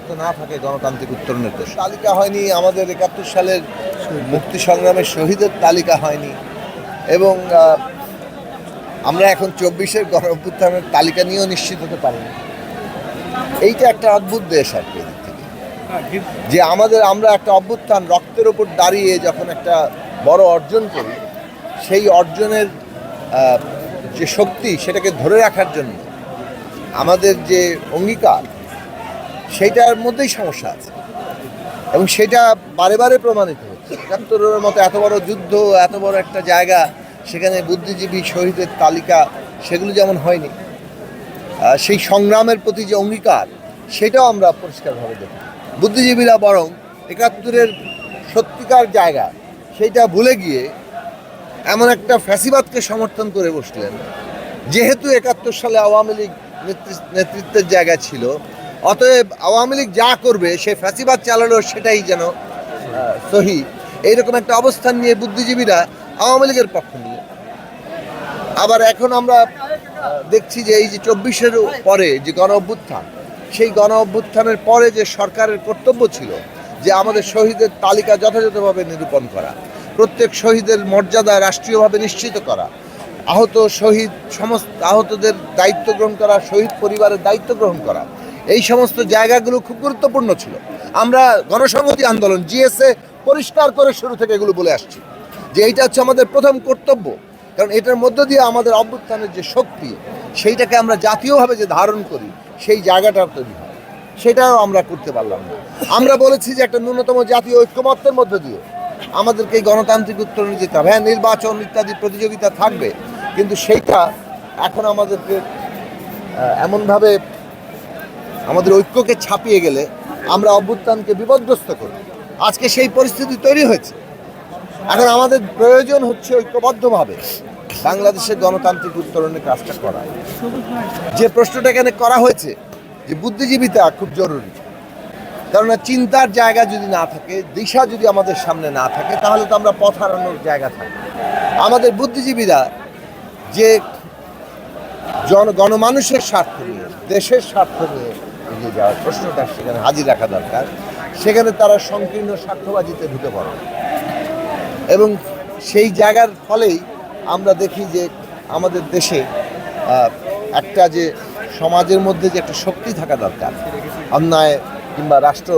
রক্ত না থাকে গণতান্ত্রিক উত্তরণের দেশ। তালিকা হয়নি, আমাদের ৭১ সালের মুক্তি সংগ্রামের শহীদের তালিকা হয়নি, এবং আমরা এখন ২৪-এর গণ অভ্যুত্থানের তালিকা নিয়েও নিশ্চিত হতে পারিনি। এইটা একটা অদ্ভুত দেশ আর কি, যে আমরা একটা অভ্যুত্থান রক্তের উপর দাঁড়িয়ে যখন একটা বড় অর্জন করি, সেই অর্জনের যে শক্তি সেটাকে ধরে রাখার জন্য আমাদের যে অঙ্গীকার, সেইটার মধ্যেই সমস্যা আছে, এবং সেটা বারে বারে প্রমাণিত হচ্ছে। ৭১-এর মতো এত বড় যুদ্ধ, এত বড় একটা জায়গা, সেখানে বুদ্ধিজীবী শহীদের তালিকা সেগুলো যেমন হয়নি, সেই সংগ্রামের প্রতি যে অঙ্গীকার সেটাও আমরা পরিষ্কারভাবে দেখি। বুদ্ধিজীবীরা বরং ৭১-এর সত্যিকার জায়গা সেইটা ভুলে গিয়ে এমন একটা ফ্যাসিবাদকে সমর্থন করে বসলেন, যেহেতু ৭১ সালে আওয়ামী লীগ নেতৃত্বের জায়গা ছিল, অতএব আওয়ামী লীগ যা করবে সে ফ্যাসিবাদ চালালো সেটাই যেন সহি, এইরকম একটা অবস্থান নিয়ে বুদ্ধিজীবীরা আওয়ামী লীগের পক্ষ নিয়ে। আবার এখন আমরা দেখছি যে এই যে ২৪-এর পরে যে গণ অভ্যুত্থান, সেই গণ অভ্যুত্থানের পরে যে সরকারের কর্তব্য ছিল যে আমাদের শহীদের তালিকা যথাযথভাবে নিরূপণ করা, প্রত্যেক শহীদের মর্যাদা রাষ্ট্রীয়ভাবে নিশ্চিত করা, আহতদের দায়িত্ব গ্রহণ করা, শহীদ পরিবারের দায়িত্ব গ্রহণ করা, এই সমস্ত জায়গাগুলো খুব গুরুত্বপূর্ণ ছিল। আমরা গণসংহতি আন্দোলন জিএসএ পরিষ্কার করে শুরু থেকে এগুলো বলে আসছি যে এইটা হচ্ছে আমাদের প্রথম কর্তব্য, কারণ এটার মধ্য দিয়ে আমাদের অভ্যুত্থানের যে শক্তি সেইটাকে আমরা জাতীয়ভাবে যে ধারণ করি, সেই জায়গাটা তৈরি হয়, সেটাও আমরা করতে পারলাম না। আমরা বলেছি যে একটা ন্যূনতম জাতীয় ঐক্যমত্যের মধ্য দিয়ে আমাদেরকে এই গণতান্ত্রিক উত্তরণে যেতে হবে। হ্যাঁ, নির্বাচন ইত্যাদি প্রতিযোগিতা থাকবে, কিন্তু সেইটা এখন আমাদেরকে এমনভাবে আমাদের ঐক্যকে ছাপিয়ে গেলে আমরা অভ্যুত্থানকে বিপর্যস্ত করি। আজকে সেই পরিস্থিতি তৈরি হয়েছে। এখন আমাদের প্রয়োজন হচ্ছে ঐক্যবদ্ধভাবে বাংলাদেশের গণতান্ত্রিক উত্তরণের কাজটা করা। যে প্রশ্নটা এখানে করা হয়েছে যে বুদ্ধিজীবিতা খুব জরুরি, কারণ চিন্তার জায়গা যদি না থাকে, দিশা যদি আমাদের সামনে না থাকে, তাহলে তো আমরা পথ হারানোর জায়গা থাকে। আমাদের বুদ্ধিজীবীরা যে গণমানুষের স্বার্থ নিয়ে, দেশের স্বার্থ নিয়ে এগিয়ে যাওয়ার প্রশ্নটা সেখানে হাজির রাখা দরকার। সেখানে তারা সংকীর্ণ স্বার্থবাজিতে ঢুকে পড়ে, এবং সেই জায়গার ফলেই আমরা দেখি যে আমাদের দেশে একটা যে সমাজের মধ্যে যে একটা শক্তি থাকা দরকার, অন্যায় কিংবা রাষ্ট্র